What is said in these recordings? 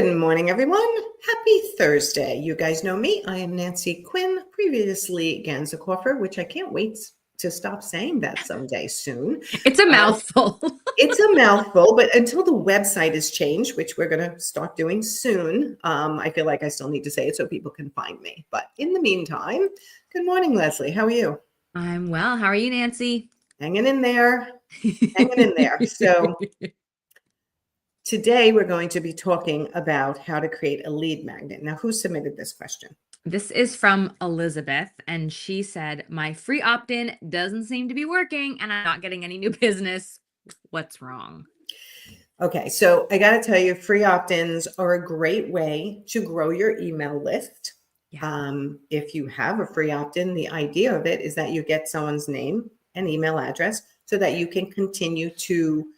Good morning, everyone. Happy Thursday. You guys know me. I am Nancy Quinn, previously Ganzakoffer, which I can't wait to stop saying that someday soon. It's a mouthful. It's a mouthful, but until the website is changed, which we're going to start doing soon, I feel like I still need to say it so people can find me. But in the meantime, good morning, Lesley. How are you? I'm well. How are you, Nancy? Hanging in there. Hanging in there. So today we're going to be talking about how to create a lead magnet. Now, who submitted this question? This is from Elizabeth, and she said, my free opt-in doesn't seem to be working, and I'm not getting any new business. What's wrong? Okay, so I got to tell you, free opt-ins are a great way to grow your email list. Yeah. If you have a free opt-in, the idea of it is that you get someone's name and email address so that you can continue to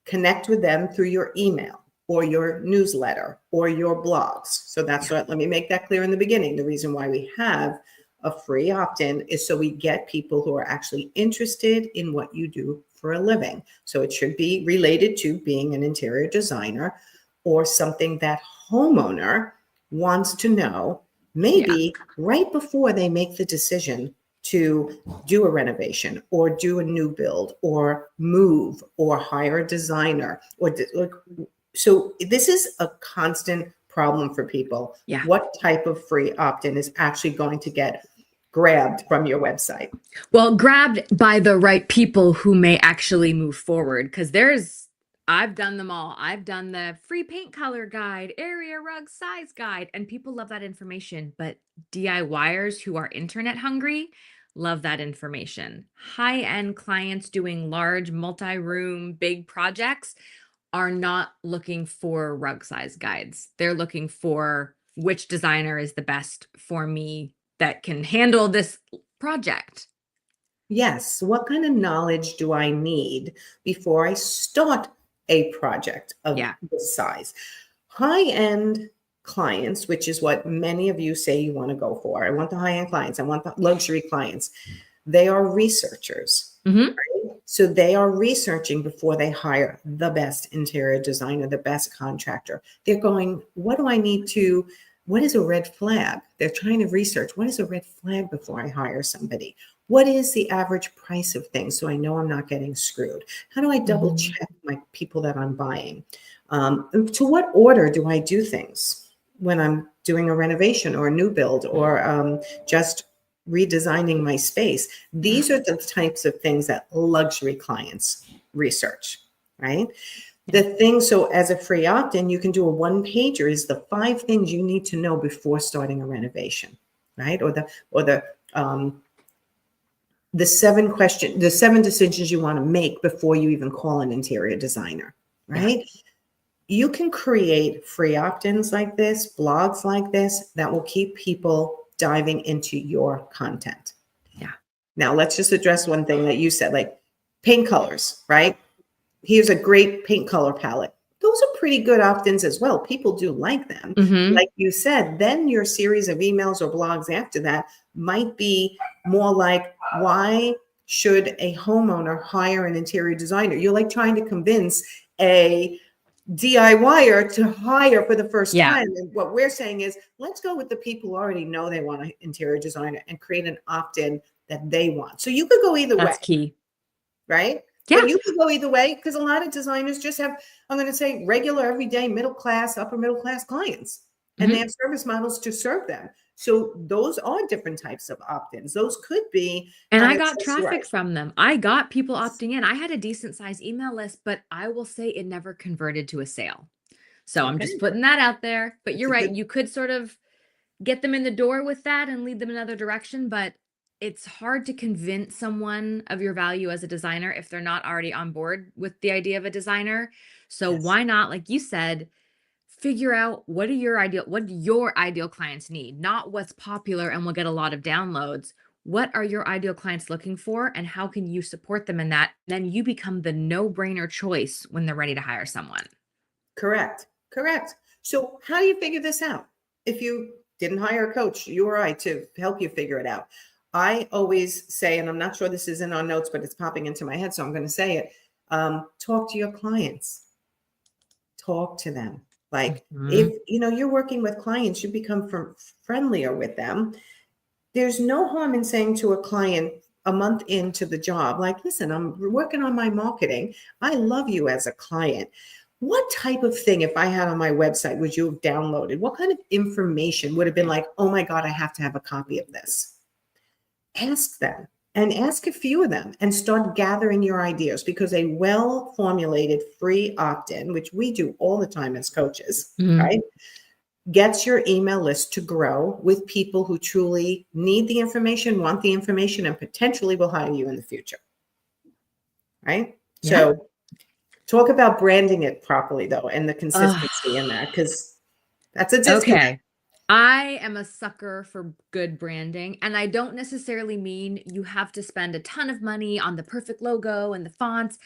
connect with them through your email or your newsletter or your blogs. So that's what, let me make that clear in the beginning. The reason why we have a free opt-in is so we get people who are actually interested in what you do for a living. So it should be related to being an interior designer or something that homeowner wants to know, maybe right before they make the decision to do a renovation or do a new build or move or hire a designer so this is a constant problem for people. Yeah. What type of free opt-in is actually going to get grabbed from your website? Well, grabbed by the right people who may actually move forward, because I've done them all. I've done the free paint color guide, area rug size guide, and people love that information. But DIYers who are internet hungry love that information. High-end clients doing large multi-room big projects are not looking for rug size guides. They're looking for which designer is the best for me that can handle this project. Yes. What kind of knowledge do I need before I start a project of this size? High-end clients, which is what many of you say you want to go for. I want the high-end clients. I want the luxury clients. They are researchers. Mm-hmm. Right? So they are researching before they hire the best interior designer, the best contractor. They're going, what is a red flag? They're trying to research, what is a red flag before I hire somebody? What is the average price of things so I know I'm not getting screwed? How do I double check my people that I'm buying? To what order do I do things when I'm doing a renovation or a new build or just redesigning my space? These are the types of things that luxury clients research, right? So as a free opt-in, you can do a one-pager is the 5 things you need to know before starting a renovation, right? Or the 7 decisions you want to make before you even call an interior designer, right? Yeah. You can create free opt-ins like this, blogs like this, that will keep people diving into your content. Yeah. Now let's just address one thing that you said, like paint colors, right? Here's a great paint color palette. Those are pretty good opt-ins as well. People do like them. Mm-hmm. Like you said, then your series of emails or blogs after that might be more like, why should a homeowner hire an interior designer? You're like trying to convince a DIYer to hire for the first time. And what we're saying is, let's go with the people who already know they want an interior designer and create an opt-in that they want. So you could go either way. That's key. Right? Yeah. But you can go either way because a lot of designers just have, I'm going to say, regular, everyday, middle class, upper middle class clients. And they have service models to serve them. So those are different types of opt-ins. Those could be. And I got traffic from them. I got people opting in. I had a decent sized email list, but I will say it never converted to a sale. So I'm just putting that out there. But you're right. You could sort of get them in the door with that and lead them another direction. But it's hard to convince someone of your value as a designer if they're not already on board with the idea of a designer. So why not, like you said, figure out what do your ideal clients need, not what's popular and will get a lot of downloads. What are your ideal clients looking for and how can you support them in that? Then you become the no-brainer choice when they're ready to hire someone. Correct. So how do you figure this out? If you didn't hire a coach, you or I, to help you figure it out. I always say, and I'm not sure this is in our notes, but it's popping into my head, so I'm going to say it. Talk to your clients. Talk to them. Like Mhm. if, you're working with clients, you become friendlier with them. There's no harm in saying to a client a month into the job, like, listen, I'm working on my marketing. I love you as a client. What type of thing, if I had on my website, would you have downloaded? What kind of information would have been like, oh my God, I have to have a copy of this? Ask them and ask a few of them and start gathering your ideas, because a well formulated free opt in, which we do all the time as coaches, Mhm. right? Gets your email list to grow with people who truly need the information, want the information, and potentially will hire you in the future. Right? Yeah. So talk about branding it properly, though, and the Ugh. consistency in that, because that's a disconnect. Okay. I am a sucker for good branding, and I don't necessarily mean you have to spend a ton of money on the perfect logo and the fonts,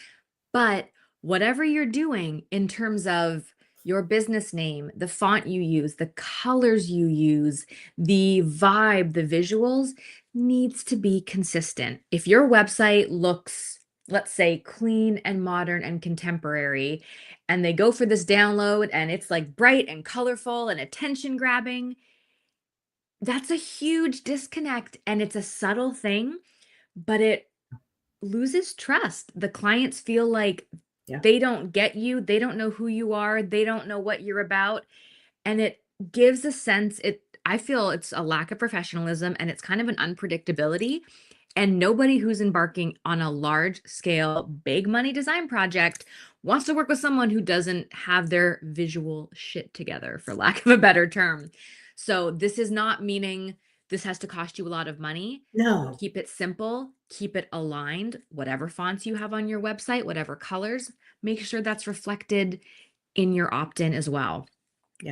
but whatever you're doing in terms of your business name, the font you use, the colors you use, the vibe, the visuals needs to be consistent. If your website looks, let's say, clean and modern and contemporary, and they go for this download and it's like bright and colorful and attention grabbing, that's a huge disconnect, and it's a subtle thing, but it loses trust. The clients feel like Yeah, they don't get you, they don't know who you are, they don't know what you're about, and it gives a sense, I feel it's a lack of professionalism, and it's kind of an unpredictability, and nobody who's embarking on a large scale, big money design project wants to work with someone who doesn't have their visual shit together, for lack of a better term. So this is not meaning this has to cost you a lot of money. no, Keep it simple, keep it aligned. Whatever fonts you have on your website, whatever colors, make sure that's reflected in your opt-in as well.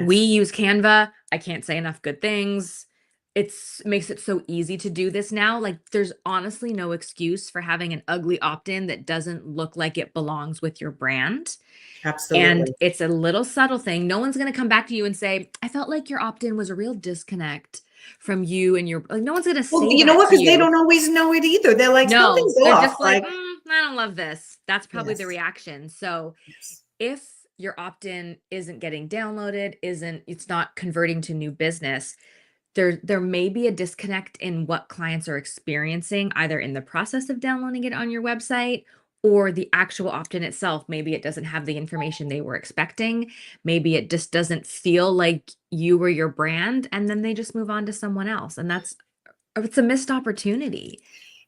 We yes, use Canva. I can't say enough good things. It's makes it so easy to do this now. Like, there's honestly no excuse for having an ugly opt-in that doesn't look like it belongs with your brand. And absolutely. it's a little subtle thing. No one's going to come back to you and say, I felt like your opt-in was a real disconnect from you and your, like, no one's going to Well, say you know that what? to Because they you. don't always know it either. They're like, No, something's they're off. just like, Like, I don't love this. That's probably the yes, reaction. So yes, if your opt-in isn't getting downloaded, it's not converting to new business, there may be a disconnect in what clients are experiencing, either in the process of downloading it on your website or the actual opt-in itself. Maybe it doesn't have the information they were expecting. Maybe it just doesn't feel like you or your brand, and then they just move on to someone else. And it's a missed opportunity.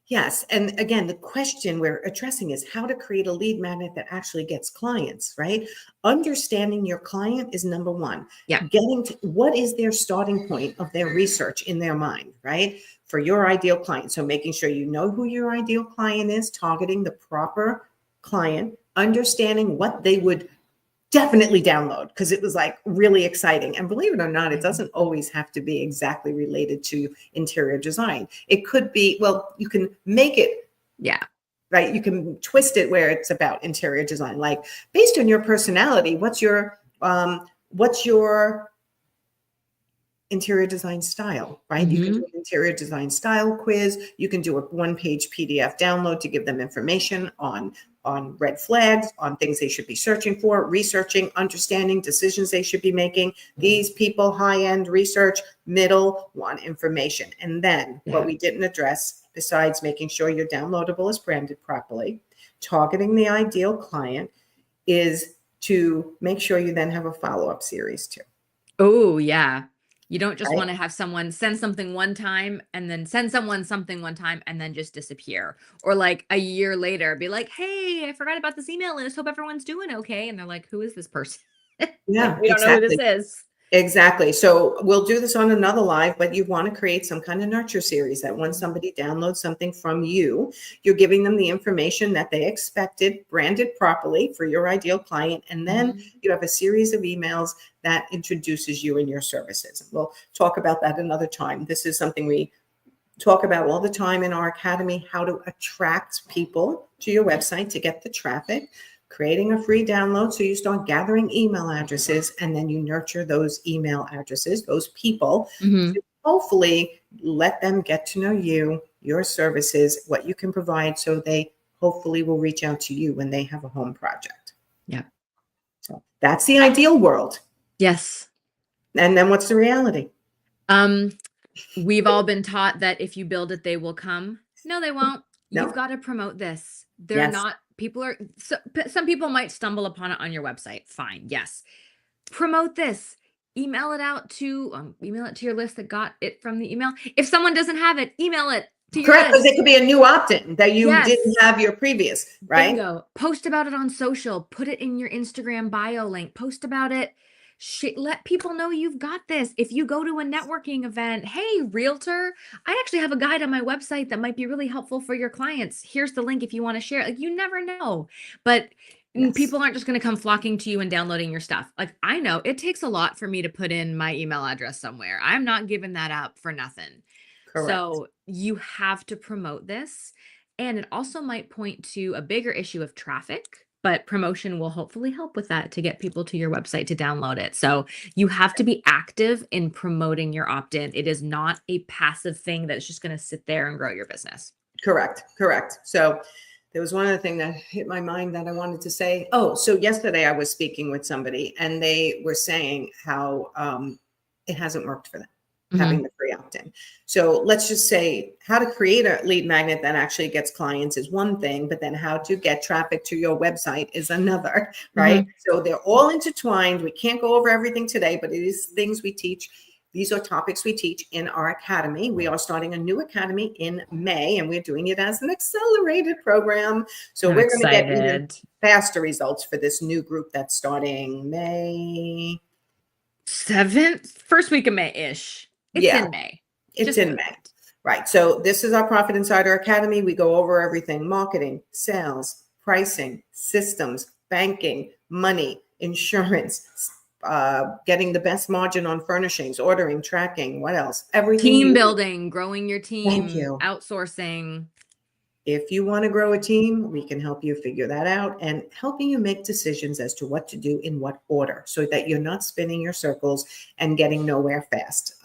yes. And again, the question we're addressing is how to create a lead magnet that actually gets clients, right? Understanding your client is number one. Yeah. Getting to what is their starting point of their research in their mind, right? For your ideal client. So making sure you know who your ideal client is, targeting the proper client, understanding what they would definitely download, because it was like really exciting. And believe it or not, it doesn't always have to be exactly related to interior design. It could be, well, you can make it Yeah. right. You can twist it where it's about interior design. Like, based on your personality, what's your interior design style, right? You can do Hmm. an interior design style quiz. You can do a one-page PDF download to give them information on red flags, on things they should be searching for, researching, understanding decisions they should be making. These people, high-end research, middle, want information. And then what Yeah. we didn't address, besides making sure your downloadable is branded properly, targeting the ideal client, is to make sure you then have a follow-up series too, Oh, yeah. You don't just right? want to have someone send something one time and then send someone something one time and then just disappear. Or like a year later, be like, hey, I forgot about this email list. Hope everyone's doing okay. And they're like, who is this person? Like, Yeah, we don't know who this exactly. is. Exactly. So we'll do this on another live, but you want to create some kind of nurture series that when Mhm. somebody downloads something from you, you're giving them the information that they expected, branded properly for your ideal client. And then Mhm. you have a series of emails that introduces you and your services. And we'll talk about that another time. This is something we talk about all the time in our academy, how to attract people to your website to get the traffic, creating a free download. So you start gathering email addresses and then you nurture those email addresses, those people, Mhm. to hopefully let them get to know you, your services, what you can provide, so they hopefully will reach out to you when they have a home project. Yeah. So that's the ideal world. Yes. And then what's the reality? We've all been taught that if you build it, they will come. No, they won't. You've No. got to promote this. They're Yes. not, people are, some people might stumble upon it on your website. Fine. Yes. Promote this. Email it out to, email it to your list that got it from the email. If someone doesn't have it, email it to your Correct, because list. it could be a new opt-in that you Yes. didn't have your previous, right? Bingo. Post about it on social. Put it in your Instagram bio link. Post about it. Let people know you've got this. If you go to a networking event, hey, realtor, I actually have a guide on my website that might be really helpful for your clients. Here's the link if you want to share it. Like, you never know. But Yes. people aren't just going to come flocking to you and downloading your stuff. Like, I know it takes a lot for me to put in my email address somewhere. I'm not giving that up for nothing. Correct. So you have to promote this. And it also might point to a bigger issue of traffic, but promotion will hopefully help with that to get people to your website to download it. So you have to be active in promoting your opt-in. It is not a passive thing that's just going to sit there and grow your business. Correct. So there was one other thing that hit my mind that I wanted to say. Oh, so yesterday I was speaking with somebody and they were saying how it hasn't worked for them. Having the free opt-in. So let's just say how to create a lead magnet that actually gets clients is one thing, but then how to get traffic to your website is another, right? So they're all intertwined. We can't go over everything today, but it is things we teach. These are topics we teach in our academy. We are starting a new academy in May, and we're doing it as an accelerated program. So we're going to get even faster results for this new group that's starting May 7th, first week of May-ish. It's in May. It's in May. Right. So this is our Profit Insider Academy. We go over everything: marketing, sales, pricing, systems, banking, money, insurance, getting the best margin on furnishings, ordering, tracking, what else? Everything. Team building, growing your team, Thank you. Outsourcing. If you want to grow a team, we can help you figure that out and helping you make decisions as to what to do in what order so that you're not spinning your circles and getting nowhere fast.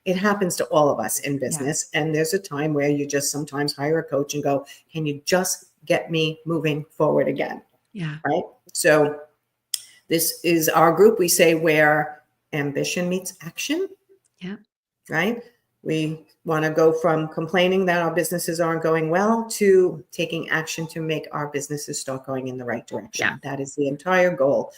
It happens to all of us in business. And there's a time where you just sometimes hire a coach and go, can you just get me moving forward again? Yeah. Right. So this is our group, we say, where ambition meets action. Yeah. Right. We want to go from complaining that our businesses aren't going well to taking action to make our businesses start going in the right direction. Yeah. That is the entire goal.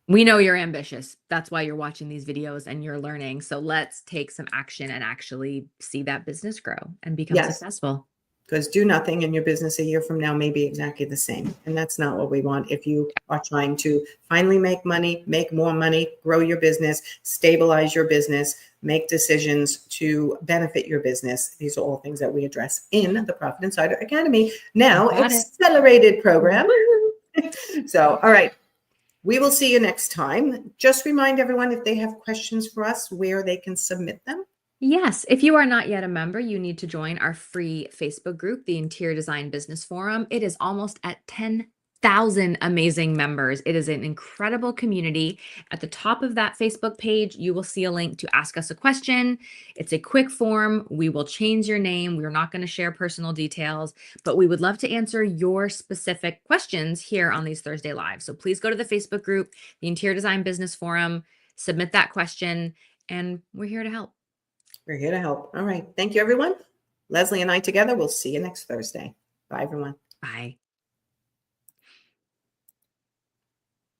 We know you're ambitious. That's why you're watching these videos and you're learning. So let's take some action and actually see that business grow and become successful. Because do nothing and your business a year from now may be exactly the same. And that's not what we want. If you are trying to finally make money, make more money, grow your business, stabilize your business, make decisions to benefit your business. These are all things that we address in the Profit Insider Academy. Now, accelerated program. So, all right. We will see you next time. Just remind everyone if they have questions for us, where they can submit them. Yes. If you are not yet a member, you need to join our free Facebook group, the Interior Design Business Forum. It is almost at 10,000 amazing members. It is an incredible community. At the top of that Facebook page, you will see a link to ask us a question. It's a quick form. We will change your name. We're not going to share personal details, but we would love to answer your specific questions here on these Thursday Lives. So please go to the Facebook group, the Interior Design Business Forum, submit that question, and we're here to help. We're here to help. All right. Thank you, everyone. Lesley and I together. We'll see you next Thursday. Bye, everyone. Bye.